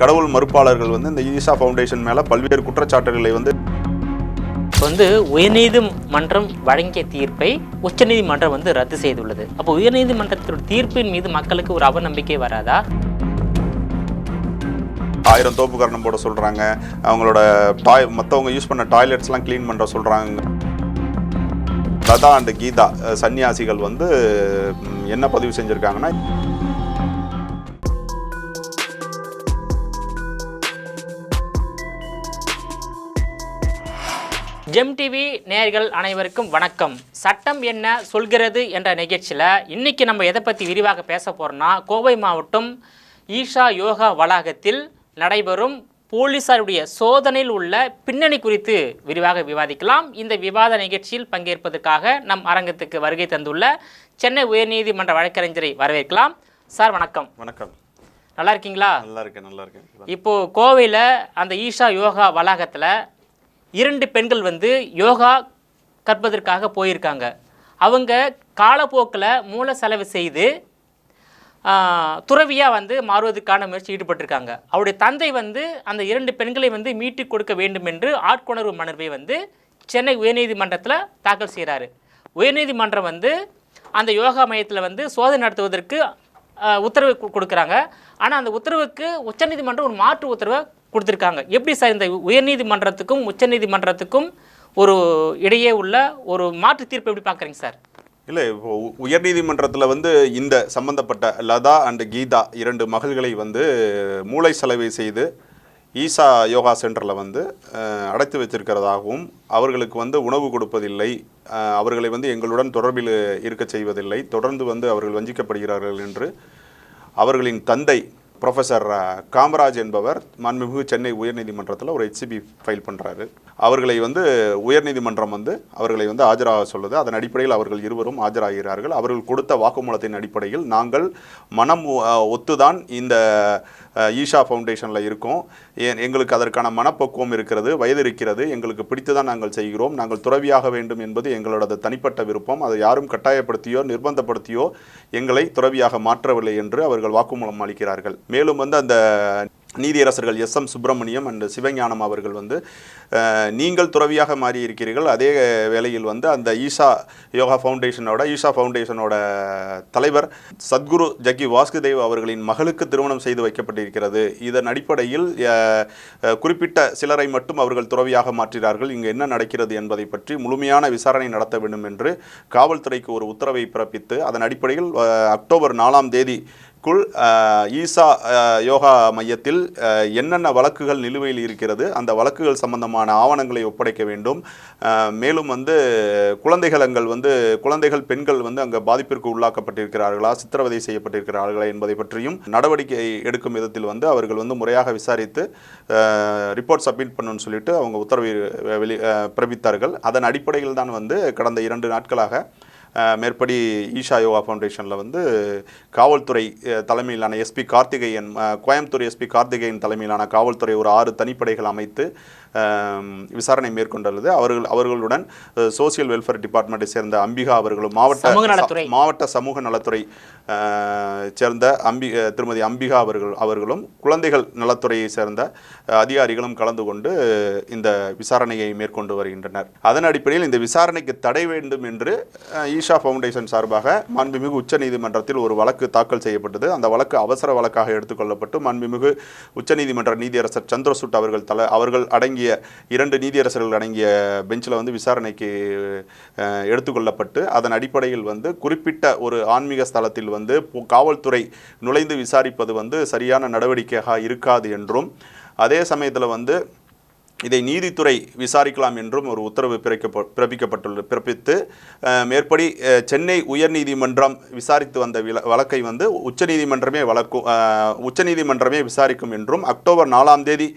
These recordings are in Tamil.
கடவுள் மறுப்பாளர்கள் வந்து இந்த ஈஷா ஃபவுண்டேஷன் மேலே பல்வேறு குற்றச்சாட்டுகளை வந்து உயர்நீதிமன்றம் வழங்கிய தீர்ப்பை உச்சநீதிமன்றம் ரத்து செய்துள்ளது. அப்போ உயர்நீதிமன்றத்தோட தீர்ப்பின் மீது மக்களுக்கு ஒரு அவநம்பிக்கை வராதா? 1000 தோப்பு கரணம் போட சொல்கிறாங்க, அவங்களோட மற்றவங்க யூஸ் பண்ண டாய்லெட்ஸ்லாம் க்ளீன் பண்ணுற சொல்கிறாங்க. லதா அண்ட் கீதா சன்னியாசிகள் வந்து என்ன பதிவு செஞ்சுருக்காங்கன்னா, ஜெம் டிவி நேயர்கள் அனைவருக்கும் வணக்கம். சட்டம் என்ன சொல்கிறது என்ற நிகழ்ச்சியில் இன்றைக்கி நம்ம எதை பற்றி விரிவாக பேச போகிறோம்னா, கோவை மாவட்டம் ஈஷா யோகா வளாகத்தில் நடைபெறும் போலீஸாருடைய சோதனையில் உள்ள பின்னணி குறித்து விரிவாக விவாதிக்கலாம். இந்த விவாத நிகழ்ச்சியில் பங்கேற்பதற்காக நம் அரங்கத்துக்கு வருகை தந்துள்ள சென்னை உயர்நீதிமன்ற வழக்கறிஞரை வரவேற்கலாம். சார் வணக்கம். வணக்கம். நல்லா இருக்கீங்களா? நல்லா இருக்கேன். இப்போது கோவையில் அந்த ஈஷா யோகா வளாகத்தில் 2 பெண்கள் யோகா கற்பதற்காக போயிருக்காங்க. அவங்க காலப்போக்கில் மூல செலவு செய்து துறவியாக மாறுவதற்கான முயற்சி ஈடுபட்டிருக்காங்க. அவருடைய தந்தை அந்த 2 பெண்களை மீட்டு கொடுக்க வேண்டும் என்று ஆட்கொணர்வு மனுவை சென்னை உயர்நீதிமன்றத்தில் தாக்கல் செய்கிறாரு. உயர்நீதிமன்றம் அந்த யோகா மையத்தில் சோதனை நடத்துவதற்கு உத்தரவு கொடுக்குறாங்க. ஆனால் அந்த உத்தரவுக்கு உச்சநீதிமன்றம் ஒரு மாற்று உத்தரவை கொடுத்துருக்காங்க. எப்படி சார் இந்த உயர்நீதிமன்றத்துக்கும் உச்சநீதிமன்றத்துக்கும் ஒரு இடையே உள்ள ஒரு மாற்று தீர்ப்பு எப்படி பார்க்குறீங்க சார்? இல்லை, இப்போ உயர்நீதிமன்றத்தில் இந்த சம்பந்தப்பட்ட லதா அண்ட் கீதா 2 மகள்களை மூளை செலவை செய்து ஈஷா யோகா சென்டரில் அடைத்து வச்சிருக்கிறதாகவும், அவர்களுக்கு உணவு கொடுப்பதில்லை, அவர்களை எங்களுடன் தொடர்பில் இருக்க செய்வதில்லை, தொடர்ந்து அவர்கள் வஞ்சிக்கப்படுகிறார்கள் என்று அவர்களின் தந்தை ப்ரொஃபஸர் காமராஜ் என்பவர் மாண்புமிகு சென்னை உயர்நீதிமன்றத்தில் ஒரு HCB ஃபைல் பண்ணுறாரு. அவர்களை உயர்நீதிமன்றம் அவர்களை ஆஜராக சொல்லுது. அதன் அடிப்படையில் அவர்கள் இருவரும் ஆஜராகிறார்கள். அவர்கள் கொடுத்த வாக்குமூலத்தின் அடிப்படையில் நாங்கள் மனம் ஒத்துதான் இந்த ஈஷா ஃபவுண்டேஷனில் இருக்கோம், எங்களுக்கு அதற்கான மனப்பக்குவம் இருக்கிறது, வயது இருக்கிறது, எங்களுக்கு பிடித்து தான் நாங்கள் செய்கிறோம், நாங்கள் துறவியாக வேண்டும் என்பது எங்களோட தனிப்பட்ட விருப்பம், அதை யாரும் கட்டாயப்படுத்தியோ நிர்பந்தப்படுத்தியோ எங்களை துறவியாக மாற்றவில்லை என்று அவர்கள் வாக்குமூலம் அளிக்கிறார்கள். மேலும் அந்த நீதியரசர்கள் SM சுப்பிரமணியம் அண்ட் சிவஞானம் அவர்கள் நீங்கள் துறவியாக மாறி இருக்கிறீர்கள், அதே வேளையில் அந்த ஈஷா யோகா ஃபவுண்டேஷனோட தலைவர் சத்குரு ஜக்கி வாசுதேவ் அவர்களின் மகளுக்கு திருமணம் செய்து வைக்கப்பட்டிருக்கிறது. இதன் அடிப்படையில் குறிப்பிட்ட சிலரை மட்டும் அவர்கள் துறவியாக மாற்றினார்கள், இங்கு என்ன நடக்கிறது என்பதை பற்றி முழுமையான விசாரணை நடத்த வேண்டும் என்று காவல்துறைக்கு ஒரு உத்தரவை பிறப்பித்து, அதன் அடிப்படையில் அக்டோபர் 4ஆம் தேதி ஈஷா யோகா மையத்தில் என்னென்ன வழக்குகள் நிலுவையில் இருக்கிறது, அந்த வழக்குகள் சம்பந்தமான ஆவணங்களை ஒப்படைக்க வேண்டும். மேலும் குழந்தைகள் பெண்கள் அங்கே பாதிப்பிற்கு உள்ளாக்கப்பட்டிருக்கிறார்களா, சித்திரவதை செய்யப்பட்டிருக்கிறார்களா என்பதை பற்றியும் நடவடிக்கை எடுக்கும் விதத்தில் அவர்கள் முறையாக விசாரித்து ரிப்போர்ட் சப்மிட் பண்ணணும்னு சொல்லிட்டு அவங்க உத்தரவை பிறப்பித்தார்கள். அதன் அடிப்படையில் தான் கடந்த 2 நாட்களாக மேற்படி ஈஷா யோகா ஃபவுண்டேஷனில் காவல்துறை தலைமையிலான SP கார்த்திகேயன், கோயம்புத்தூர் SP கார்த்திகேயன் தலைமையிலான காவல்துறை ஒரு 6 தனிப்படைகள் அமைத்து விசாரணை மேற்கொண்டுள்ளது. அவர்களுடன் சோசியல் வெல்ஃபேர் டிபார்ட்மெண்ட்டை சேர்ந்த அம்பிகா அவர்களும், மாவட்ட சமூக நலத்துறை சேர்ந்த திருமதி அம்பிகா அவர்களும், குழந்தைகள் நலத்துறையை சேர்ந்த அதிகாரிகளும் கலந்து கொண்டு இந்த விசாரணையை மேற்கொண்டு வருகின்றனர். அதன் அடிப்படையில் இந்த விசாரணைக்கு தடை வேண்டும் என்று ஈஷா ஃபவுண்டேஷன் சார்பாக மாண்புமிகு உச்சநீதிமன்றத்தில் ஒரு வழக்கு தாக்கல் செய்யப்பட்டது. அந்த வழக்கு அவசர வழக்காக எடுத்துக்கொள்ளப்பட்டு மாண்புமிகு உச்சநீதிமன்ற நீதியரசர் சந்திரசூட் அவர்கள் அடங்கிய 2 நீதியரசர்கள் அடங்கிய பெஞ்சில் விசாரணைக்கு எடுத்துக்கொள்ளப்பட்டு, அதன் அடிப்படையில் குறிப்பிட்ட ஒரு ஆன்மீக ஸ்தலத்தில் காவல்துறை நுழைந்து விசாரிப்பது சரியான நடவடிக்கையாக இருக்காது என்றும், அதே சமயத்தில் இதை நீதித்துறை விசாரிக்கலாம் என்றும் ஒரு உத்தரவு பிறப்பித்து மேற்படி சென்னை உயர்நீதிமன்றம் விசாரித்து வந்த வழக்கை உச்சநீதிமன்றமே விசாரிக்கும் என்றும், அக்டோபர் 4ஆம் தேதி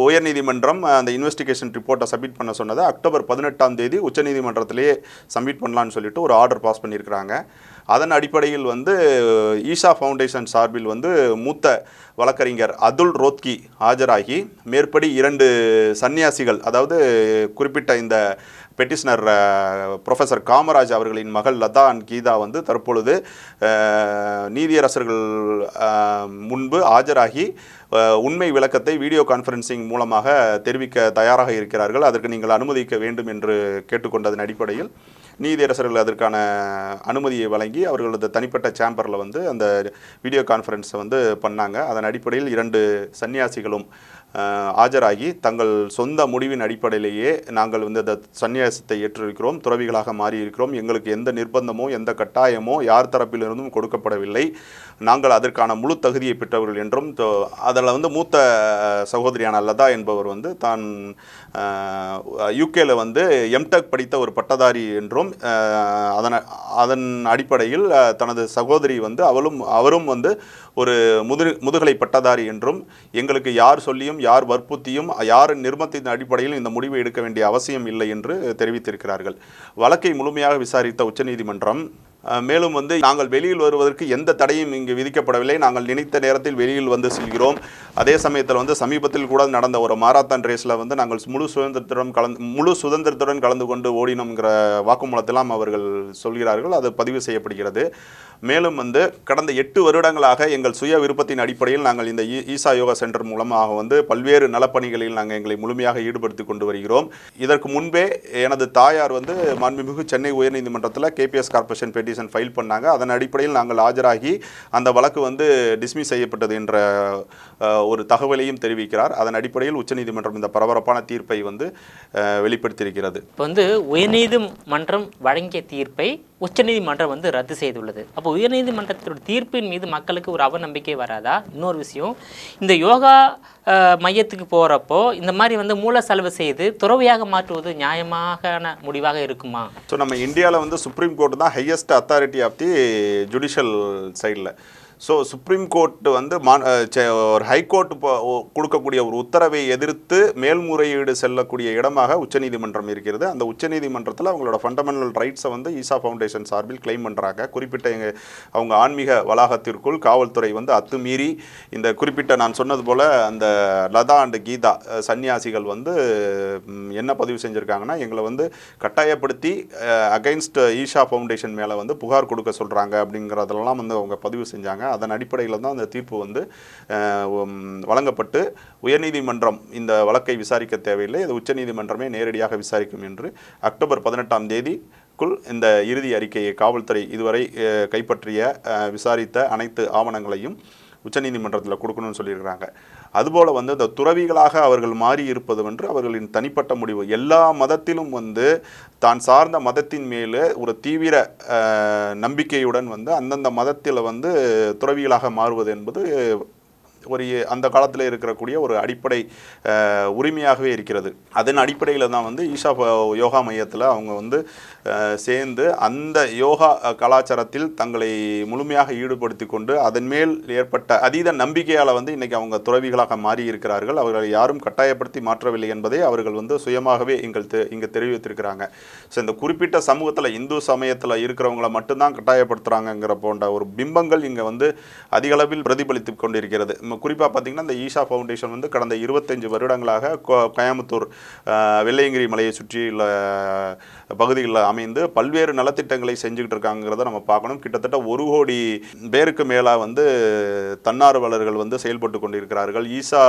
உயர்நீதிமன்றம் அந்த இன்வெஸ்டிகேஷன் ரிப்போர்ட்டை சப்மிட் பண்ண சொன்னதை அக்டோபர் 18ஆம் தேதி உச்சநீதிமன்றத்திலேயே சப்மிட் பண்ணலான்னு சொல்லிட்டு ஒரு ஆர்டர் பாஸ் பண்ணியிருக்கிறாங்க. அதன் அடிப்படையில் ஈஷா ஃபவுண்டேஷன் சார்பில் மூத்த வழக்கறிஞர் அதுல் ரோத்கி ஆஜராகி மேற்படி 2 சன்னியாசிகள், அதாவது குறிப்பிட்ட இந்த பெட்டிஷனர் ப்ரொஃபஸர் காமராஜ் அவர்களின் மகள் லதா அண்ட் கீதா வந்து தற்பொழுது நீதியரசர்கள் முன்பு ஆஜராகி உண்மை விளக்கத்தை வீடியோ கான்ஃபரன்சிங் மூலமாக தெரிவிக்க தயாராக இருக்கிறார்கள். அதற்கு நீங்கள் அனுமதிக்க வேண்டும் என்று கேட்டுக்கொண்டதன் அடிப்படையில் நீதியரசர்கள் அதற்கான அனுமதியை வழங்கி அவர்களது தனிப்பட்ட சேம்பரில் வந்து அந்த வீடியோ கான்ஃபரன்ஸை வந்து பண்ணாங்க. அதன் அடிப்படையில் 2 சன்னியாசிகளும் ஆஜராகி தங்கள் சொந்த முடிவின் அடிப்படையிலேயே நாங்கள் வந்து இந்த சன்னியாசத்தை ஏற்றிருக்கிறோம், துறவிகளாக மாறியிருக்கிறோம், எங்களுக்கு எந்த நிர்பந்தமோ எந்த கட்டாயமோ யார் தரப்பிலிருந்தும் கொடுக்கப்படவில்லை, நாங்கள் அதற்கான முழு தகுதியை பெற்றவர்கள் என்றும் அதில் வந்து மூத்த சகோதரியான லதா என்பவர் வந்து தான் யூகேல வந்து எம்டெக் படித்த ஒரு பட்டதாரி என்றும் அதன் அடிப்படையில் தனது சகோதரி வந்து அவரும் வந்து ஒரு முதுகலை பட்டதாரி என்றும் எங்களுக்கு யார் சொல்லியும் யார் வற்புறுத்தியும் யார் நிர்பந்தத்தின் அடிப்படையில் இந்த முடிவை எடுக்க வேண்டிய அவசியம் இல்லை என்று தெரிவித்திருக்கிறார்கள். வழக்கை முழுமையாக விசாரித்த உச்சநீதிமன்றம் மேலும் வந்து நாங்கள் வெளியில் வருவதற்கு எந்த தடையும் இங்கு விதிக்கப்படவில்லை, நாங்கள் நினைத்த நேரத்தில் வெளியில் வந்து செல்கிறோம். அதே சமயத்தில் வந்து சமீபத்தில் கூட நடந்த ஒரு மாரத்தான் ரேஸில் வந்து நாங்கள் முழு சுதந்திரத்துடன் கலந்து கொண்டு ஓடினோங்கிற வாக்குமூலத்தெல்லாம் அவர்கள் சொல்கிறார்கள். அது பதிவு செய்யப்படுகிறது. மேலும் வந்து கடந்த 8 வருடங்களாக எங்கள் சுய விருப்பத்தின் அடிப்படையில் நாங்கள் இந்த ஈசா யோகா சென்டர் மூலமாக வந்து பல்வேறு நலப்பணிகளில் நாங்கள் எங்களை முழுமையாக ஈடுபடுத்தி கொண்டு வருகிறோம். இதற்கு முன்பே எனது தாயார் வந்து மாண்புமிகு சென்னை உயர்நீதிமன்றத்தில் KPS கார்பரேஷன் பெட்டிஷன் ஃபைல் பண்ணாங்க. அதன் அடிப்படையில் நாங்கள் ஆஜராகி அந்த வழக்கு வந்து டிஸ்மிஸ் செய்யப்பட்டது என்ற ஒரு தகவலையும் தெரிவிக்கிறார். அதன் அடிப்படையில் உச்சநீதிமன்றம் இந்த பரபரப்பான தீர்ப்பை வந்து வெளிப்படுத்தியிருக்கிறது. இப்போ வந்து உயர்நீதிமன்றம் வழங்கிய தீர்ப்பை உச்சநீதிமன்றம் வந்து ரத்து செய்துள்ளது. அப்போ உயர்நீதிமன்றத்தோட தீர்ப்பின் மீது மக்களுக்கு ஒரு அவநம்பிக்கை வராதா? இன்னொரு விஷயம், இந்த யோகா மையத்துக்கு போகிறப்போ இந்த மாதிரி வந்து மூல செலவு செய்து துறவியாக மாற்றுவது நியாயமான முடிவாக இருக்குமா? ஸோ நம்ம இந்தியாவில் வந்து சுப்ரீம் கோர்ட் தான் highest authority of the judicial சைடில். ஸோ சுப்ரீம் கோர்ட் வந்து ஒரு ஹைகோர்ட் கொடுக்கக்கூடிய ஒரு உத்தரவை எதிர்த்து மேல்முறையீடு செல்லக்கூடிய இடமாக உச்சநீதிமன்றம் இருக்கிறது. அந்த உச்சநீதிமன்றத்தில் அவங்களோட ஃபண்டமெண்டல் ரைட்ஸை வந்து ஈசா ஃபவுண்டேஷன் சார்பில் கிளைம் பண்ணுறாங்க. குறிப்பிட்ட அவங்க ஆன்மீக வளாகத்திற்குள் காவல்துறை வந்து அத்துமீறி இந்த குறிப்பிட்ட நான் சொன்னது போல் அந்த லதா அண்ட் கீதா சன்னியாசிகள் வந்து என்ன பதிவு செஞ்சுருக்காங்கன்னா, எங்களை வந்து கட்டாயப்படுத்தி அகைன்ஸ்ட் ஈஷா ஃபவுண்டேஷன் மேலே வந்து புகார் கொடுக்க சொல்கிறாங்க அப்படிங்கிறதெல்லாம் வந்து அவங்க பதிவு செஞ்சாங்க. அதன் அடிப்படையில் தான் அந்த தீர்ப்பு வந்து வழங்கப்பட்டு உயர்நீதிமன்றம் இந்த வழக்கை விசாரிக்க தேவையில்லை, இது உச்சநீதிமன்றமே நேரடியாக விசாரிக்கும் என்று அக்டோபர் 18ஆம் தேதிக்குள் இந்த இறுதி அறிக்கையை காவல்துறை இதுவரை கைப்பற்றிய விசாரித்த அனைத்து ஆவணங்களையும் உச்சநீதிமன்றத்தில் கொடுக்கணும்னு சொல்லியிருக்கிறாங்க. அதுபோல் வந்து இந்த துறவிகளாக அவர்கள் மாறி இருப்பது என்று அவர்களின் தனிப்பட்ட முடிவு. எல்லா மதத்திலும் வந்து தான் சார்ந்த மதத்தின் மேலே ஒரு தீவிர நம்பிக்கையுடன் வந்து அந்தந்த மதத்தில் வந்து துறவிகளாக மாறுவது என்பது ஒரு அந்த காலத்தில் இருக்கக்கூடிய ஒரு அடிப்படை உரிமையாகவே இருக்கிறது. அதன் அடிப்படையில் தான் வந்து ஈஷா யோகா மையத்தில் அவங்க வந்து சேர்ந்து அந்த யோகா கலாச்சாரத்தில் தங்களை முழுமையாக ஈடுபடுத்தி கொண்டு அதன் மேல் ஏற்பட்ட அதீத நம்பிக்கையால் வந்து இன்றைக்கி அவங்க துறவிகளாக மாறி இருக்கிறார்கள். அவர்களை யாரும் கட்டாயப்படுத்தி மாற்றவில்லை என்பதை அவர்கள் வந்து சுயமாகவே இங்கே தெரிவித்திருக்கிறாங்க. ஸோ இந்த குறிப்பிட்ட சமூகத்தில் இந்து சமயத்தில் இருக்கிறவங்கள மட்டும்தான் கட்டாயப்படுத்துகிறாங்கங்கிற போன்ற ஒரு பிம்பங்கள் இங்கே வந்து அதிகளவில் பிரதிபலித்து கொண்டிருக்கிறது. குறிப்பாக பார்த்திங்கன்னா இந்த ஈஷா ஃபவுண்டேஷன் வந்து கடந்த 25 வருடங்களாக கோயம்புத்தூர் வெள்ளையங்கிரி மலையை சுற்றியுள்ள பகுதிகளில் அமைந்து பல்வேறு நலத்திட்டங்களை செஞ்சுக்கிட்டு இருக்காங்கிறத நம்ம பார்க்கணும். கிட்டத்தட்ட 1 கோடி பேருக்கு மேலாக வந்து தன்னார்வலர்கள் வந்து செயல்பட்டு கொண்டிருக்கிறார்கள். ஈசா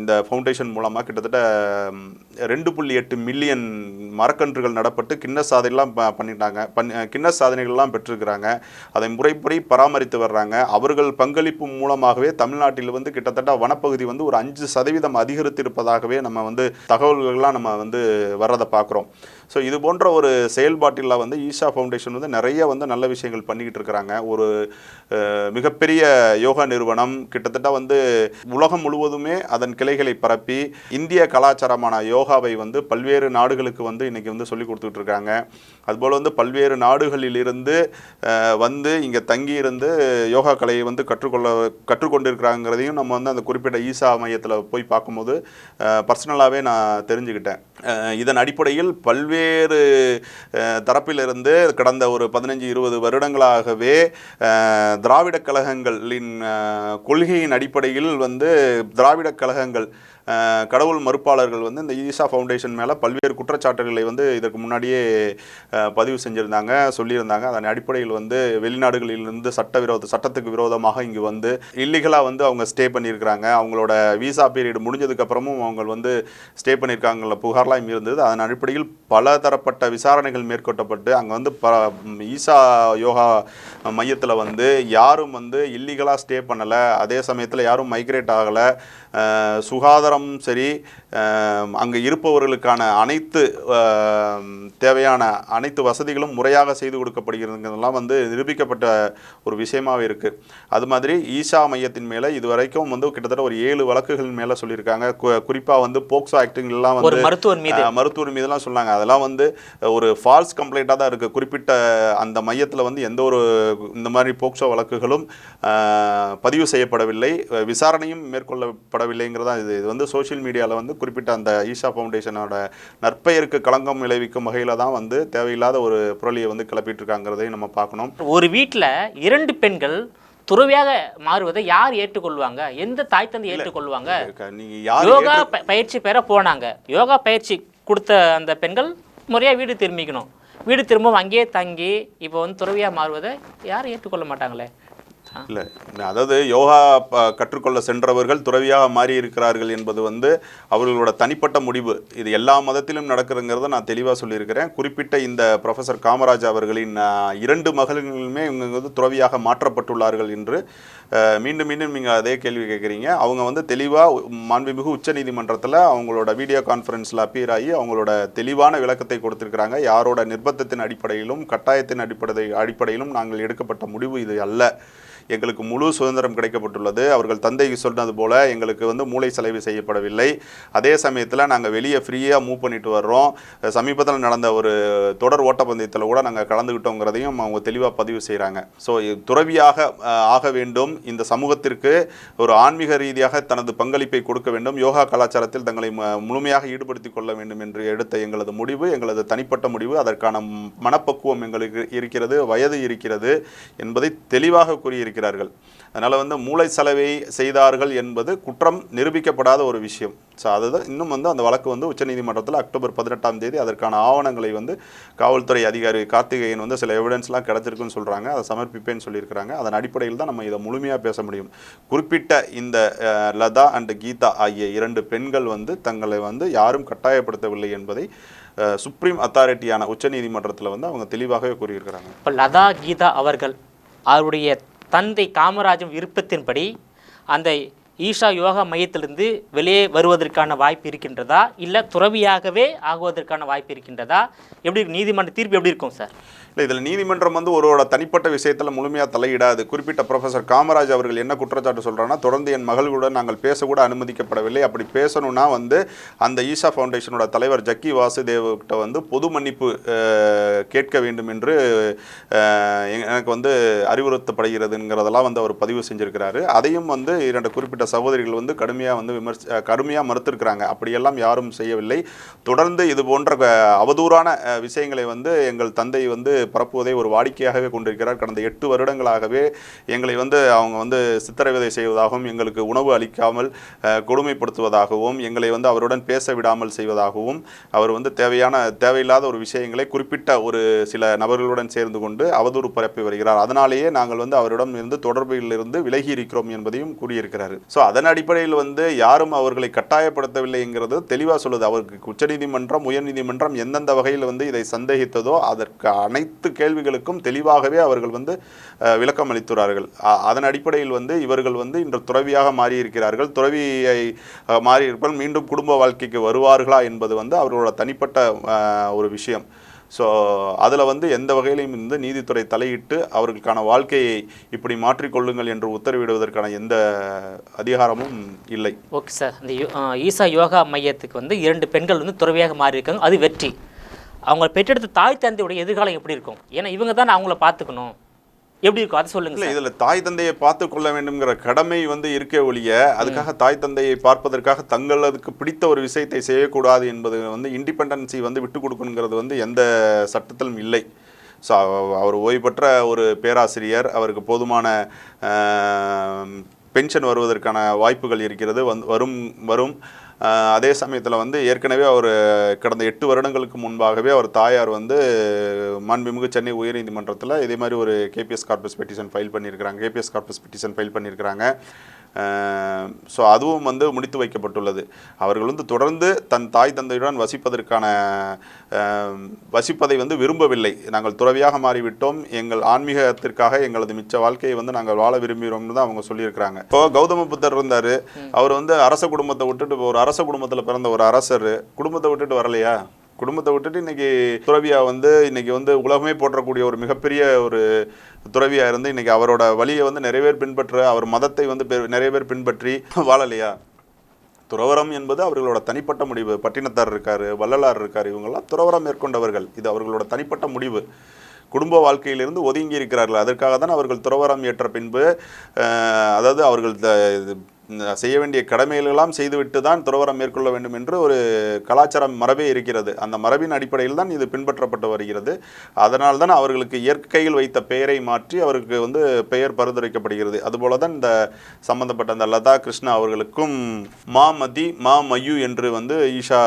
இந்த ஃபவுண்டேஷன் மூலமாக கிட்டத்தட்ட 2.8 மில்லியன் மரக்கன்றுகள் நடப்பட்டு கின்னஸ் சாதனைலாம் கின்னஸ் சாதனைகள்லாம் பெற்றிருக்கிறாங்க. அதை முறைப்படி பராமரித்து வர்றாங்க. அவர்கள் பங்களிப்பு மூலமாகவே தமிழ்நாட்டில் வந்து கிட்டத்தட்ட வனப்பகுதி வந்து ஒரு 5% அதிகரித்திருப்பதாகவே நம்ம வந்து தகவல்கள்லாம் நம்ம வந்து வர்றதை பார்க்குறோம். ஸோ இது போன்ற ஒரு செயல்பாட்டில் வந்து ஈஷா ஃபவுண்டேஷன் வந்து நிறைய வந்து நல்ல விஷயங்கள் பண்ணிக்கிட்டு இருக்கிறாங்க. ஒரு மிகப்பெரிய யோகா நிறுவனம் கிட்டத்தட்ட வந்து உலகம் முழுவதுமே அதன் கிளைகளை பரப்பி இந்திய கலாச்சாரமான யோகாவை வந்து பல்வேறு நாடுகளுக்கு வந்து இன்றைக்கி வந்து சொல்லி கொடுத்துட்டு இருக்காங்க. அதுபோல் வந்து பல்வேறு நாடுகளிலிருந்து வந்து இங்கே தங்கியிருந்து யோகா கலையை வந்து கற்றுக்கொண்டிருக்கிறாங்கிறதையும் நம்ம வந்து அந்த குறிப்பிட்ட ஈசா மையத்தில் போய் பார்க்கும்போது பர்சனலாகவே நான் தெரிஞ்சுக்கிட்டேன். இதன் அடிப்படையில் பல்வேறு தரப்பிலிருந்து கடந்த ஒரு 15-20 வருடங்களாகவே திராவிட கழகங்களின் கொள்கையின் அடிப்படையில் வந்து திராவிட கழகங்கள் கடவுள் மறுப்பாளர்கள் வந்து இந்த ஈசா ஃபவுண்டேஷன் மேலே பல்வேறு குற்றச்சாட்டுகளை வந்து இதற்கு முன்னாடியே பதிவு செஞ்சுருந்தாங்க, சொல்லியிருந்தாங்க. அதன் அடிப்படையில் வந்து வெளிநாடுகளிலிருந்து சட்டத்துக்கு விரோதமாக இங்கு வந்து இல்லீகலாக வந்து அவங்க ஸ்டே பண்ணியிருக்கிறாங்க. அவங்களோட வீசா பீரியட் முடிஞ்சதுக்கப்புறமும் அவங்க வந்து ஸ்டே பண்ணியிருக்காங்கள புகார்லாம் இருந்தது. அதன் அடிப்படையில் பல தரப்பட்ட விசாரணைகள் மேற்கொள்ளப்பட்டு அங்கே வந்து ஈசா யோகா மையத்தில் வந்து யாரும் வந்து இல்லீகலாக ஸ்டே பண்ணலை, அதே சமயத்தில் யாரும் மைக்ரேட் ஆகலை, சுகாதாரம் சரி, அங்கே இருப்பவர்களுக்கான அனைத்து தேவையான அனைத்து வசதிகளும் முறையாக செய்து கொடுக்கப்படுகிறதுங்கிறதெல்லாம் வந்து நிரூபிக்கப்பட்ட ஒரு விஷயமாகவே இருக்குது. அது மாதிரி ஈசா மையத்தின் மேலே இதுவரைக்கும் வந்து கிட்டத்தட்ட ஒரு 7 வழக்குகள் மேலே சொல்லியிருக்காங்க. குறிப்பாக வந்து போக்சோ ஆக்டிங்லாம் வந்து மருத்துவர் மீதெல்லாம் சொன்னாங்க. அதெல்லாம் வந்து ஒரு ஃபால்ஸ் கம்ப்ளைண்ட்டாக தான் இருக்குது. குறிப்பிட்ட அந்த மையத்தில் வந்து எந்த ஒரு இந்த மாதிரி போக்சோ வழக்குகளும் பதிவு செய்யப்படவில்லை, விசாரணையும் மேற்கொள்ளப்படவில்லைங்கிறதா இது வந்து சோஷியல் மீடியாவில் வந்து குறிப்பிட்ட அந்த ஈசா ஃபவுண்டேஷனோட நற்பெயருக்கு களங்கம் விளைவிக்கும் வகையில் தான் வந்து தேவையில்லாத ஒரு புரளியை வந்து கிளப்பிட்டு இருக்காங்கிறதையும் நம்ம பார்க்கணும். ஒரு வீட்டில் 2 பெண்கள் துறவியாக மாறுவதை யார் ஏற்றுக்கொள்வாங்க? எந்த தாய் தந்தை ஏற்றுக்கொள்வாங்க? யோகா பயிற்சி பெற போனாங்க, யோகா பயிற்சி கொடுத்த அந்த பெண்கள் முறையாக வீடு திரும்பிக்கணும். வீடு திரும்பவும் அங்கேயே தங்கி இப்போ வந்து துறவியாக மாறுவதை யாரும் ஏற்றுக்கொள்ள மாட்டாங்களே. இல்லை, அதாவது யோகா கற்றுக்கொள்ள சென்றவர்கள் துறவியாக மாறி இருக்கிறார்கள் என்பது வந்து அவர்களோட தனிப்பட்ட முடிவு. இது எல்லா மதத்திலும் நடக்கிறதுங்கிறத நான் தெளிவாக சொல்லியிருக்கிறேன். குறிப்பிட்ட இந்த ப்ரொஃபஸர் காமராஜ் அவர்களின் 2 மகள்களுமே இவங்க வந்து துறவியாக மாற்றப்பட்டுள்ளார்கள் என்று மீண்டும் மீண்டும் நீங்கள் அதே கேள்வி கேட்குறீங்க. அவங்க வந்து தெளிவாக மாண்புமிகு உச்சநீதிமன்றத்தில் அவங்களோட வீடியோ கான்ஃபரன்ஸில் அப்பியர் ஆகி அவங்களோட தெளிவான விளக்கத்தை கொடுத்துருக்குறாங்க. யாரோட நிர்பந்தத்தின் அடிப்படையிலும் கட்டாயத்தின் அடிப்படையிலும் நாங்கள் எடுக்கப்பட்ட முடிவு இது அல்ல. எங்களுக்கு முழு சுதந்திரம் கிடைக்கப்பட்டுள்ளது. அவர்கள் தந்தை சொன்னது போல் எங்களுக்கு வந்து மூளை செலவு செய்யப்படவில்லை. அதே சமயத்தில் நாங்கள் வெளியே ஃப்ரீயாக மூவ் பண்ணிட்டு வர்றோம். சமீபத்தில் நடந்த ஒரு தொடர் ஓட்டப்பந்தயத்தில் கூட நாங்கள் கலந்துக்கிட்டோங்கிறதையும் அவங்க தெளிவாக பதிவு செய்கிறாங்க. ஸோ துறவியாக ஆக வேண்டும், இந்த சமூகத்திற்கு ஒரு ஆன்மீக ரீதியாக தனது பங்களிப்பை கொடுக்க வேண்டும், யோகா கலாச்சாரத்தில் தங்களை முழுமையாக ஈடுபடுத்திக் கொள்ள வேண்டும் என்று எடுத்த எங்களது முடிவு எங்களது தனிப்பட்ட முடிவு. அதற்கான மனப்பக்குவம் எங்களுக்கு இருக்கிறது, வயது இருக்கிறது என்பதை தெளிவாக கூறியிருக்கிறார்கள். அதனால் வந்து மூளை செலவை செய்தார்கள் என்பது குற்றம் நிரூபிக்கப்படாத ஒரு விஷயம். ஸோ அதுதான் இன்னும் வந்து அந்த வழக்கு வந்து உச்சநீதிமன்றத்தில் அக்டோபர் 18ஆம் தேதி அதற்கான ஆவணங்களை வந்து காவல்துறை அதிகாரி கார்த்திகேயன் வந்து சில எவிடன்ஸ்லாம் கிடச்சிருக்குன்னு சொல்கிறாங்க, அதை சமர்ப்பிப்பேன்னு சொல்லியிருக்கிறாங்க. அதன் அடிப்படையில் தான் நம்ம இதை முழுமையாக பேச முடியும். குறிப்பிட்ட இந்த லதா அண்ட் கீதா ஆகிய 2 பெண்கள் வந்து தங்களை வந்து யாரும் கட்டாயப்படுத்தவில்லை என்பதை சுப்ரீம் அத்தாரிட்டியான உச்சநீதிமன்றத்தில் வந்து அவங்க தெளிவாகவே கூறியிருக்கிறாங்க. இப்போ லதா கீதா அவர்கள் அவருடைய தந்தை காமராஜன் விருப்பத்தின்படி அந்த ஈஷா யோகா மையத்திலிருந்து வெளியே வருவதற்கான வாய்ப்பு இருக்கின்றதா, இல்லை துறவியாகவே ஆகுவதற்கான வாய்ப்பு இருக்கின்றதா? எப்படி நீதிமன்ற தீர்ப்பு எப்படி இருக்கும் சார்? இல்லை, இதில் நீதிமன்றம் வந்து ஒருவோட தனிப்பட்ட விஷயத்தில் முழுமையாக தலையிடாது. குறிப்பிட்ட ப்ரொஃபஸர் காமராஜ் அவர்கள் என்ன குற்றச்சாட்டு சொல்கிறாங்கன்னா, தொடர்ந்து என் மகள்களுடன் நாங்கள் பேசக்கூட அனுமதிக்கப்படவில்லை. அப்படி பேசணும்னா வந்து அந்த ஈசா ஃபவுண்டேஷனோட தலைவர் ஜக்கி வாசுதேவ்கிட்ட வந்து பொது மன்னிப்பு கேட்க வேண்டும் என்று எனக்கு வந்து அறிவுறுத்தப்படுகிறதுங்கிறதெல்லாம் வந்து அவர் பதிவு செஞ்சுருக்கிறாரு. அதையும் வந்து 2 குறிப்பிட்ட சகோதரிகள் வந்து கடுமையாக மறுத்திருக்கிறாங்க. அப்படியெல்லாம் யாரும் செய்யவில்லை. தொடர்ந்து இது போன்ற அவதூறான விஷயங்களை வந்து எங்கள் தந்தை வந்து பரப்புவதை ஒரு வாடிக்கையாகவே கொண்டிருக்கிறார். கடந்த 8 வருடங்களாகவே எங்களை வந்து அவங்க வந்து சித்திரவதை செய்வதாகவும், எங்களுக்கு உணவு அளிக்காமல் கொடுமைப்படுத்துவதாகவும், எங்களை வந்து அவருடன் பேச விடாமல் செய்வதாகவும், அவர் வந்து தேவையில்லாத ஒரு விஷயங்களை குறிப்பிட்ட ஒரு சில நபர்களுடன் சேர்ந்து கொண்டு அவதூறு பரப்பி வருகிறார். அதனாலேயே நாங்கள் வந்து அவரிடம் இருந்து தொடர்பில் இருந்து விலகி இருக்கிறோம் என்பதையும் கூறியிருக்கிறார். ஸோ அதன் அடிப்படையில் வந்து யாரும் அவர்களை கட்டாயப்படுத்தவில்லைங்கிறது தெளிவாக சொல்லுது. அவருக்கு உச்சநீதிமன்றம், உயர்நீதிமன்றம் எந்தெந்த வகையில் வந்து இதை சந்தேகித்ததோ அதற்கு அனைத்து கேள்விகளுக்கும் தெளிவாகவே அவர்கள் வந்து விளக்கம் அளித்துள்ளார்கள். அதன் அடிப்படையில் வந்து இவர்கள் வந்து இன்று துறவியாக மாறியிருக்கிறார்கள். துறவியை மாறியிருப்பால் மீண்டும் குடும்ப வாழ்க்கைக்கு வருவார்களா என்பது வந்து அவர்களோட தனிப்பட்ட ஒரு விஷயம். ஸோ அதில் வந்து எந்த வகையிலையும் வந்து நீதித்துறை தலையிட்டு அவர்களுக்கான வாழ்க்கையை இப்படி மாற்றிக்கொள்ளுங்கள் என்று உத்தரவிடுவதற்கான எந்த அதிகாரமும் இல்லை. ஓகே சார், இந்த ஈசா யோகா மையத்துக்கு வந்து 2 பெண்கள் வந்து துறவியாக மாறி இருக்காங்க, அது வெற்றி. அவங்க பெற்றெடுத்த தாய் தந்தையுடைய எதிர்காலம் எப்படி இருக்கும்? ஏன்னா இவங்க தான் அவங்கள பார்த்துக்கணும், எப்படி இருக்கும் அதை சொல்லுங்க. இல்லை, இதில் தாய் தந்தையை பார்த்து கொள்ள வேண்டும்ங்கிற கடமை வந்து இருக்கே ஒழிய அதுக்காக தாய் தந்தையை பார்ப்பதற்காக தங்களுக்கு பிடித்த ஒரு விஷயத்தை செய்யக்கூடாது என்பது வந்து இண்டிபெண்டன்சி வந்து விட்டு கொடுக்கணுங்கிறது வந்து எந்த சட்டத்திலும் இல்லை. ஸோ அவர் ஓய்வு பெற்ற ஒரு பேராசிரியர், அவருக்கு போதுமான பென்ஷன் வருவதற்கான வாய்ப்புகள் இருக்கிறது. வரும் வரும் அதே சமயத்தில் வந்து ஏற்கனவே அவர் கடந்த 8 வருடங்களுக்கு முன்பாகவே அவர் தாயார் வந்து மாண்புமிகு சென்னை உயர்நீதிமன்றத்தில் இதே மாதிரி ஒரு கேபிஎஸ் கார்பஸ் பெட்டிஷன் ஃபைல் பண்ணியிருக்கிறாங்க. ஸோ அதுவும் வந்து முடித்து வைக்கப்பட்டுள்ளது. அவர்கள் வந்து தொடர்ந்து தன் தாய் தந்தையுடன் வசிப்பதை வந்து விரும்பவில்லை. நாங்கள் துறவியாக மாறிவிட்டோம், எங்கள் ஆன்மீகத்திற்காக எங்களது மிச்ச வாழ்க்கையை வந்து நாங்கள் வாழ விரும்புகிறோம்னு தான் அவங்க சொல்லியிருக்கிறாங்க. இப்போ கௌதம புத்தர் இருந்தார், அவர் வந்து அரச குடும்பத்தை விட்டுட்டு, ஒரு அரச குடும்பத்தில் பிறந்த ஒரு அரசர் குடும்பத்தை விட்டுட்டு வரலையா? குடும்பத்தை விட்டுட்டு இன்னைக்கு துறவியா வந்து இன்னைக்கு வந்து உலகமே போற்றக்கூடிய ஒரு மிகப்பெரிய ஒரு துறவியா இருந்து இன்னைக்கு அவரோட வழியை வந்து நிறைய பேர் பின்பற்ற, அவர் மதத்தை வந்து நிறைய பேர் பின்பற்றி வாழலையா? துறவரம் என்பது அவர்களோட தனிப்பட்ட முடிவு. பட்டினத்தார் இருக்காரு, வள்ளலார் இருக்காரு, இவங்கெல்லாம் துறவரம் மேற்கொண்டவர்கள். இது அவர்களோட தனிப்பட்ட முடிவு. குடும்ப வாழ்க்கையிலிருந்து ஒதுங்கி இருக்கிறார்கள். அதற்காக தான் அவர்கள் துறவரம் ஏற்ற பின்பு, அதாவது அவர்கள் செய்ய வேண்டிய கடமைகளெல்லாம் செய்துவிட்டு தான் துறவரம் மேற்கொள்ள வேண்டும் என்று ஒரு கலாச்சாரம் மரபே இருக்கிறது. அந்த மரபின் அடிப்படையில் தான் இது பின்பற்றப்பட்டு வருகிறது. அதனால் தான் அவர்களுக்கு இயற்கையில் வைத்த பெயரை மாற்றி அவருக்கு வந்து பெயர் பரிந்துரைக்கப்படுகிறது. அதுபோல தான் இந்த சம்பந்தப்பட்ட அந்த லதா கிருஷ்ணா அவர்களுக்கும் மயு என்று வந்து ஈஷா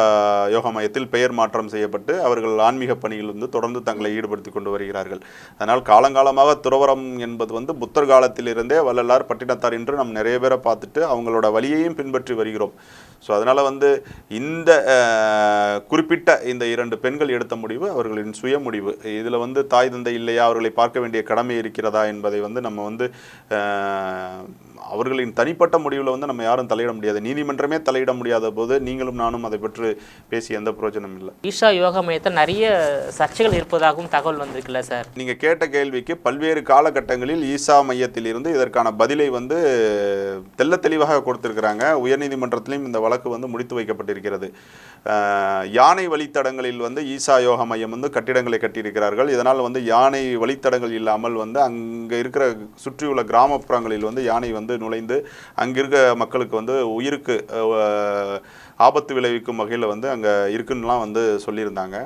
யோகா மையத்தில் பெயர் மாற்றம் செய்யப்பட்டு அவர்கள் ஆன்மீக பணியில் வந்து தொடர்ந்து தங்களை ஈடுபடுத்தி கொண்டு வருகிறார்கள். அதனால் காலங்காலமாக துறவரம் என்பது வந்து புத்தர் காலத்திலிருந்தே வள்ளலார், பட்டினத்தார் என்று நாம் நிறைய பேரை பார்த்துட்டு அவங்களோட வழியையும் பின்பற்றி வருகிறோம். ஸோ அதனால் வந்து இந்த குறிப்பிட்ட இந்த 2 பெண்கள் எடுத்த முடிவு அவர்களின் சுய முடிவு. இதில் வந்து தாய் தந்தை இல்லையா, அவர்களை பார்க்க வேண்டிய கடமை இருக்கிறதா என்பதை வந்து நம்ம வந்து அவர்களின் தனிப்பட்ட முடிவில் வந்து நம்ம யாரும் தலையிட முடியாது. நீதிமன்றமே தலையிட முடியாத போது நீங்களும் நானும் அதை பற்றி பேசி எந்த பிரயோஜனம் இல்லை. ஈஷா யோகா மையத்தில் நிறைய சர்ச்சைகள் இருப்பதாகவும் தகவல் வந்திருக்குல்ல சார்? நீங்கள் கேட்ட கேள்விக்கு பல்வேறு காலகட்டங்களில் ஈஷா மையத்திலிருந்து இதற்கான பதிலை வந்து தெல்ல தெளிவாக கொடுத்திருக்கிறாங்க. உயர்நீதிமன்றத்திலையும் இந்த வழக்கு வந்து முடித்து வைக்கப்பட்டிருக்கிறது. யானை வழித்தடங்களில் வந்து ஈஷா யோகா மையம் வந்து கட்டிடங்களை கட்டியிருக்கிறார்கள். இதனால் வந்து யானை வழித்தடங்கள் இல்லாமல் வந்து அங்கே இருக்கிற சுற்றியுள்ள கிராமப்புறங்களில் வந்து யானை வந்து நுழைந்து அங்கிருக்க மக்களுக்கு வந்து உயிருக்கு ஆபத்து விளைவிக்கும் வகையில் வந்து அங்கே இருக்குன்னுலாம் வந்து சொல்லியிருந்தாங்க.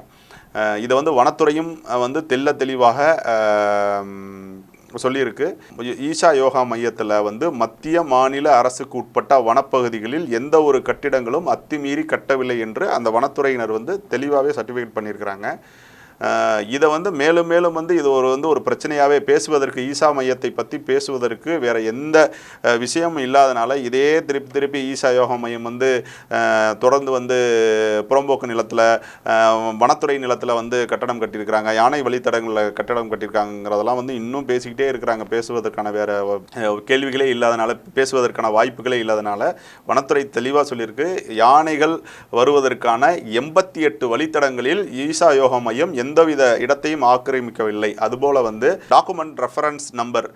இதை வந்து வனத்துறையும் வந்து தெளிவாக சொல்லியிருக்கு. ஈஷா யோகா மையத்தில் வந்து மத்திய மாநில அரசுக்கு உட்பட்ட வனப்பகுதிகளில் எந்த ஒரு கட்டிடங்களும் அத்துமீறி கட்டவில்லை என்று அந்த வனத்துறையினர் வந்து தெளிவாகவே சர்டிஃபிகேட் பண்ணியிருக்கிறாங்க. இதை வந்து மேலும் மேலும் வந்து இது ஒரு பிரச்சனையாகவே பேசுவதற்கு, ஈஷா மையத்தை பற்றி பேசுவதற்கு வேறு எந்த விஷயமும் இல்லாதனால இதே திருப்பி ஈஷா யோகா மையம் வந்து தொடர்ந்து வந்து புறம்போக்கு நிலத்தில், வனத்துறை நிலத்தில் வந்து கட்டடம் கட்டியிருக்கிறாங்க, யானை வழித்தடங்களில் கட்டடம் கட்டியிருக்காங்கிறதெல்லாம் வந்து இன்னும் பேசிக்கிட்டே இருக்கிறாங்க. பேசுவதற்கான வேறு கேள்விகளே இல்லாதனால, பேசுவதற்கான வாய்ப்புகளே இல்லாதனால வனத்துறை தெளிவாக சொல்லியிருக்கு. யானைகள் வருவதற்கான 88 வழித்தடங்களில் ஈஷா யோகா மையம் எந்தவித இடத்தையும் ஆக்கிரமிக்கவில்லை. அதுபோல வந்து document reference number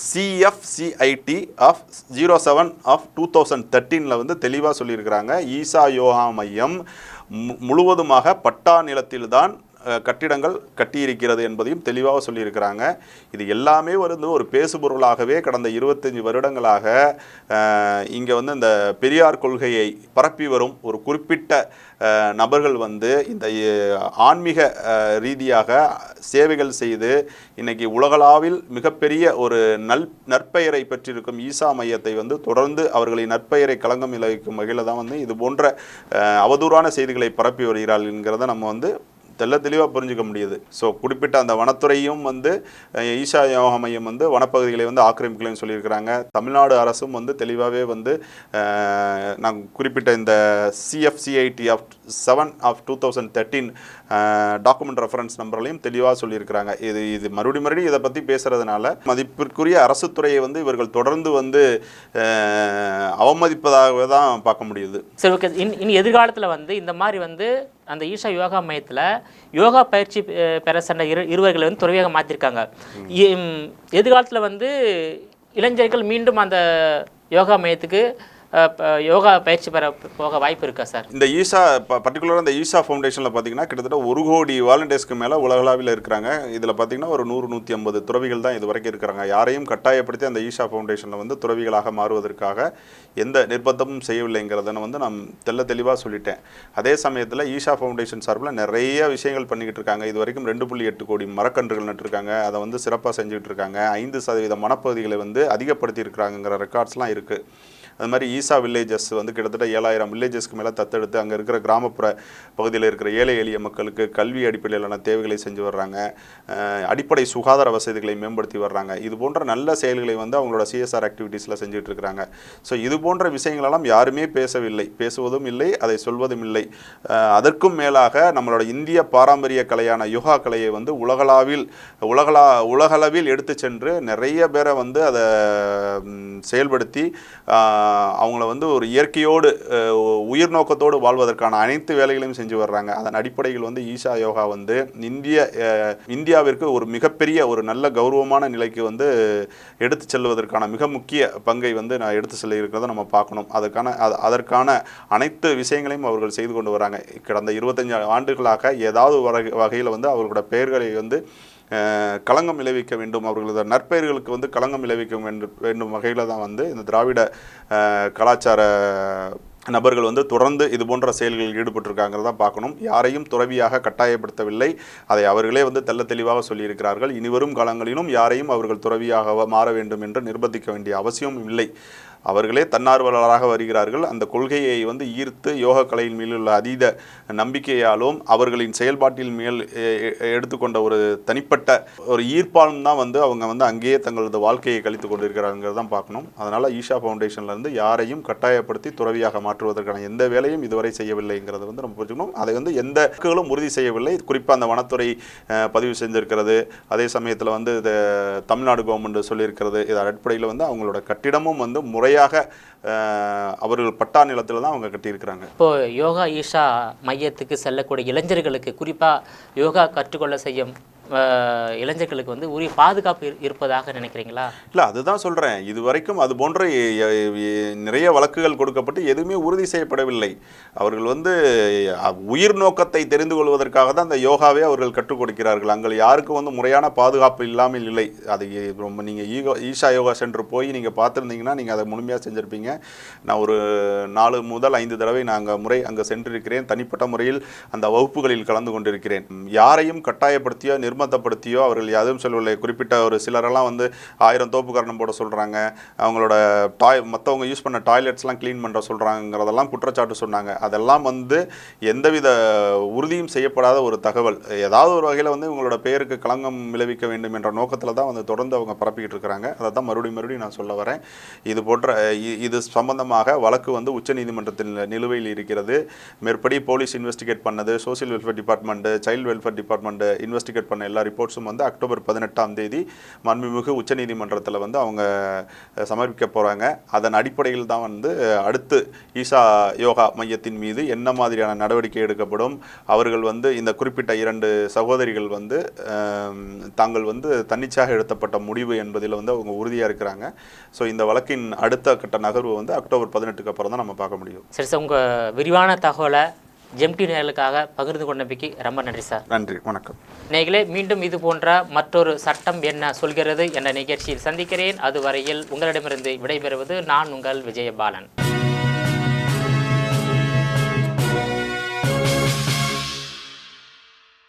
CFCIT of 07/2013 வந்து தெளிவாக சொல்லியிருக்கிறாங்க. ஈஷா யோகா மையம் முழுவதுமாக பட்டா நிலத்தில்தான் கட்டிடங்கள் கட்டியிருக்கிறது என்பதையும் தெளிவாக சொல்லியிருக்கிறாங்க. இது எல்லாமே ஒரு பேசுபொருளாகவே கடந்த 25 வருடங்களாக இங்கே வந்து இந்த பெரியார் கொள்கையை பரப்பி வரும் ஒரு குறிப்பிட்ட நபர்கள் வந்து இந்த ஆன்மீக ரீதியாக சேவைகள் செய்து இன்னைக்கு உலகளாவில் மிகப்பெரிய ஒரு நற்பெயரை பெற்றிருக்கும் ஈஷா மையத்தை வந்து தொடர்ந்து அவர்களின் நற்பெயரை களங்கம் விளைவிக்கும் வகையில் தான் வந்து இது போன்ற அவதூறான செய்திகளை பரப்பி வருகிறார்கள் என்கிறத நம்ம வந்து தெளிவாக புரிஞ்சுக்க முடியுது. ஸோ குறிப்பிட்ட அந்த வனத்துறையும் வந்து ஈஷா யோகா மையம் வந்து வனப்பகுதிகளை வந்து ஆக்கிரமிக்கலன்னு சொல்லியிருக்கிறாங்க. தமிழ்நாடு அரசும் வந்து தெளிவாகவே வந்து நான் குறிப்பிட்ட இந்த CFCIT of 7/2013 டாக்குமெண்ட் ரெஃபரன்ஸ் நம்பர்களையும் தெளிவாக சொல்லியிருக்கிறாங்க. இது மறுபடியும் இதை பற்றி பேசுகிறதுனால மதிப்பிற்குரிய அரசு துறையை வந்து இவர்கள் தொடர்ந்து வந்து அவமதிப்பதாகவே தான் பார்க்க முடியுது. சரி, ஓகே. இனி எதிர்காலத்தில் வந்து இந்த மாதிரி வந்து அந்த ஈஷா யோகா மையத்தில் யோகா பயிற்சி பெற சென்ற இருவர்களை வந்து துறவியாக மாற்றிருக்காங்க. எதிர்காலத்தில் வந்து இளைஞர்கள் மீண்டும் அந்த யோகா மையத்துக்கு யோகா பயிற்சி பெற போக வாய்ப்பு இருக்கா சார்? இந்த ஈஷா பர்டிகுலராக இந்த ஈஷா ஃபவுண்டேஷனில் பார்த்தீங்கன்னா கிட்டத்தட்ட 1 கோடி வாலண்டியர்ஸ்க்கு மேலே உலகளவில் இருக்கிறாங்க. இதில் பார்த்தீங்கன்னா ஒரு 100-150 துறவிகள் தான் இது வரைக்கும் இருக்கிறாங்க. யாரையும் கட்டாயப்படுத்தி அந்த ஈஷா ஃபவுண்டேஷனில் வந்து துறவிகளாக மாறுவதற்காக எந்த நிர்பந்தமும் செய்யவில்லைங்கிறத வந்து நான் தெளிவாக சொல்லிட்டேன். அதே சமயத்தில் ஈஷா ஃபவுண்டேஷன் சார்பில் நிறைய விஷயங்கள் பண்ணிக்கிட்டு இருக்காங்க. இது வரைக்கும் 2.8 கோடி மரக்கன்றுகள் நட்டுருக்காங்க. அதை வந்து சிறப்பாக செஞ்சுக்கிட்டு இருக்காங்க. 5% வனப்பகுதிகளை வந்து அதிகப்படுத்தி இருக்கிறாங்கிற ரெக்கார்ட்ஸ்லாம் இருக்குது. அது மாதிரி ஈசா வில்லேஜஸ் வந்து கிட்டத்தட்ட 7000 வில்லேஜஸ்க்கு மேலே தத்தெடுத்து அங்கே இருக்கிற கிராமப்புற பகுதியில் இருக்கிற ஏழை எளிய மக்களுக்கு கல்வி அடிப்படையிலான தேவைகளை செஞ்சு வர்றாங்க. அடிப்படை சுகாதார வசதிகளை மேம்படுத்தி வர்றாங்க. இது போன்ற நல்ல செயல்களை வந்து அவங்களோட CSR ஆக்டிவிட்டீஸில் செஞ்சுட்டு இருக்கிறாங்க. ஸோ இது போன்ற விஷயங்களெல்லாம் யாருமே பேசவில்லை, பேசுவதும் இல்லை, அதை சொல்வதும் இல்லை. அதற்கும் மேலாக நம்மளோட இந்திய பாரம்பரிய கலையான யோகா கலையை வந்து உலகளவில் எடுத்து சென்று நிறைய பேரை வந்து அதை செயல்படுத்தி அவங்கள வந்து ஒரு இயற்கையோடு உயிர் நோக்கத்தோடு வாழ்வதற்கான அனைத்து வேலைகளையும் செஞ்சு வர்றாங்க. அதன் அடிப்படையில் வந்து ஈஷா யோகா வந்து இந்தியாவிற்கு ஒரு மிகப்பெரிய ஒரு நல்ல கௌரவமான நிலைக்கு வந்து எடுத்து செல்வதற்கான மிக முக்கிய பங்கை வந்து நான் எடுத்து செல்ல இருக்கிறத நம்ம பார்க்கணும். அதற்கான அனைத்து விஷயங்களையும் அவர்கள் செய்து கொண்டு வராங்க. கடந்த 25 ஆண்டுகளாக ஏதாவது வகையில் வந்து அவர்களோட பெயர்களை வந்து களங்கம் விளைவிக்க வேண்டும், அவர்களது நற்பெயர்களுக்கு வந்து களங்கம் விளைவிக்க வேண்டும் வகையில் தான் வந்து இந்த திராவிட கலாச்சார நபர்கள் வந்து தொடர்ந்து இது போன்ற செயல்களில் ஈடுபட்டிருக்காங்கிறத பார்க்கணும். யாரையும் துறவியாக கட்டாயப்படுத்தவில்லை. அதை அவர்களே வந்து தெளிவாக சொல்லியிருக்கிறார்கள். இனிவரும் காலங்களிலும் யாரையும் அவர்கள் துறவியாக மாற வேண்டும் என்று நிர்பந்திக்க வேண்டிய அவசியமும் இல்லை. அவர்களே தன்னார்வலராக வருகிறார்கள். அந்த கொள்கையை வந்து ஈர்த்து யோக கலையின் மேல் உள்ள அதீத நம்பிக்கையாலும் அவர்களின் செயல்பாட்டில் மேல் எடுத்துக்கொண்ட ஒரு தனிப்பட்ட ஒரு ஈர்ப்பாலும் தான் வந்து அவங்க வந்து அங்கேயே தங்களது வாழ்க்கையை கழித்து கொண்டிருக்கிறாங்கிறது தான் பார்க்கணும். அதனால் ஈஷா ஃபவுண்டேஷன்லேருந்து யாரையும் கட்டாயப்படுத்தி துறவியாக மாற்றுவதற்கான எந்த வேலையும் இதுவரை செய்யவில்லைங்கிறத வந்து நம்ம புரிஞ்சுக்கணும். அதை வந்து எந்த ஹக்குகளும் உறுதி செய்யவில்லை. குறிப்பாக அந்த வனத்துறை பதிவு செஞ்சிருக்கிறது, அதே சமயத்தில் வந்து இது தமிழ்நாடு கவர்மெண்ட் சொல்லியிருக்கிறது. இது அடிப்படையில் வந்து அவங்களோட கட்டிடமும் வந்து முறையாக அவர்கள் பட்டா நிலத்தில் தான் அவங்க கட்டியிருக்கிறாங்க. இப்போ யோகா ஈஷா மையத்துக்கு செல்லக்கூடிய இளைஞர்களுக்கு, குறிப்பாக யோகா கற்றுக்கொள்ள செய்யும் இளைஞர்களுக்கு வந்து உரிய பாதுகாப்பு இருப்பதாக நினைக்கிறீங்களா? இல்லை, அதுதான் சொல்கிறேன். இது வரைக்கும் அது போன்ற நிறைய வழக்குகள் கொடுக்கப்பட்டு எதுவுமே உறுதி செய்யப்படவில்லை. அவர்கள் வந்து உயிர் நோக்கத்தை தெரிந்து கொள்வதற்காக தான் அந்த யோகாவே அவர்கள் கற்றுக் கொடுக்கிறார்கள். அங்கே யாருக்கும் வந்து முறையான பாதுகாப்பு இல்லாமல் இல்லை. அது ரொம்ப நீங்கள் ஈஷா யோகா சென்டர் போய் நீங்கள் பார்த்துருந்தீங்கன்னா நீங்கள் அதை முழுமையாக செஞ்சுருப்பீங்க. நான் ஒரு 4 முதல் 5 தடவை நான் அங்கே சென்றிருக்கிறேன். தனிப்பட்ட முறையில் அந்த வகுப்புகளில் கலந்து கொண்டிருக்கிறேன். யாரையும் கட்டாயப்படுத்தியோ நிர்பந்தப்படுத்தியோ அவர்கள் எதுவும் சொல்லவில்லை. குறிப்பிட்ட ஒரு சிலரெல்லாம் வந்து 1000 தோப்பு காரணம் போட சொல்கிறாங்க, அவங்களோட மற்றவங்க யூஸ் பண்ண டாய்லெட்ஸ்லாம் க்ளீன் பண்ணுற சொல்கிறாங்கிறதெல்லாம் குற்றச்சாட்டு சொன்னாங்க. அதெல்லாம் வந்து எந்தவித உறுதியும் செய்யப்படாத ஒரு தகவல். ஏதாவது ஒரு வகையில் வந்து இவங்களோட பெயருக்கு களங்கம் விளைவிக்க வேண்டும் என்ற நோக்கத்தில் தான் வந்து தொடர்ந்து அவங்க பரப்பிக்கிட்டு இருக்கிறாங்க. அதை தான் மறுபடியும் நான் சொல்ல வரேன். இது சம்பந்தமாக வழக்கு வந்து உச்சநீதிமன்றத்தில் நிலுவையில் இருக்கிறது. மேற்படி போலீஸ் இன்வெஸ்டிகேட் பண்ணது, social welfare department, child welfare department investigate பண்ண எல்லா ரிப்போர்ட்ஸும் வந்து அக்டோபர் 18ஆம் தேதி மாண்புமிகு உச்சநீதிமன்றத்தில் வந்து அவங்க சமர்ப்பிக்க போகிறாங்க. அதன் அடிப்படையில் தான் வந்து அடுத்து ஈஷா யோகா மையத்தின் மீது என்ன மாதிரியான நடவடிக்கை எடுக்கப்படும். அவர்கள் வந்து இந்த குறிப்பிட்ட 2 சகோதரிகள் வந்து தாங்கள் வந்து தன்னிச்சையாக எடுத்தப்பட்ட முடிவு என்பதில் வந்து அவங்க உறுதியாக இருக்கிறாங்க. ஸோ இந்த வழக்கின் அடுத்த கட்ட நகர்வு வந்து அக்டோபர் 18க்கு அப்புறம் தான் நம்ம பார்க்க முடியும். சரி சார், உங்கள் விரிவான தகவலை ஜெம்டி நேயர்களுக்காக பகிர்ந்து கொண்டமைக்கு ரொம்ப நன்றி சார். நன்றி, வணக்கம். நேயர்களே, மீண்டும் இது போன்ற மற்றொரு சட்டம் என்ன சொல்கிறது என்ற நிகழ்ச்சியில் சந்திக்கிறேன். அதுவரையில் உங்களிடமிருந்து விடைபெறுவது நான் உங்கள் விஜயபாலன்.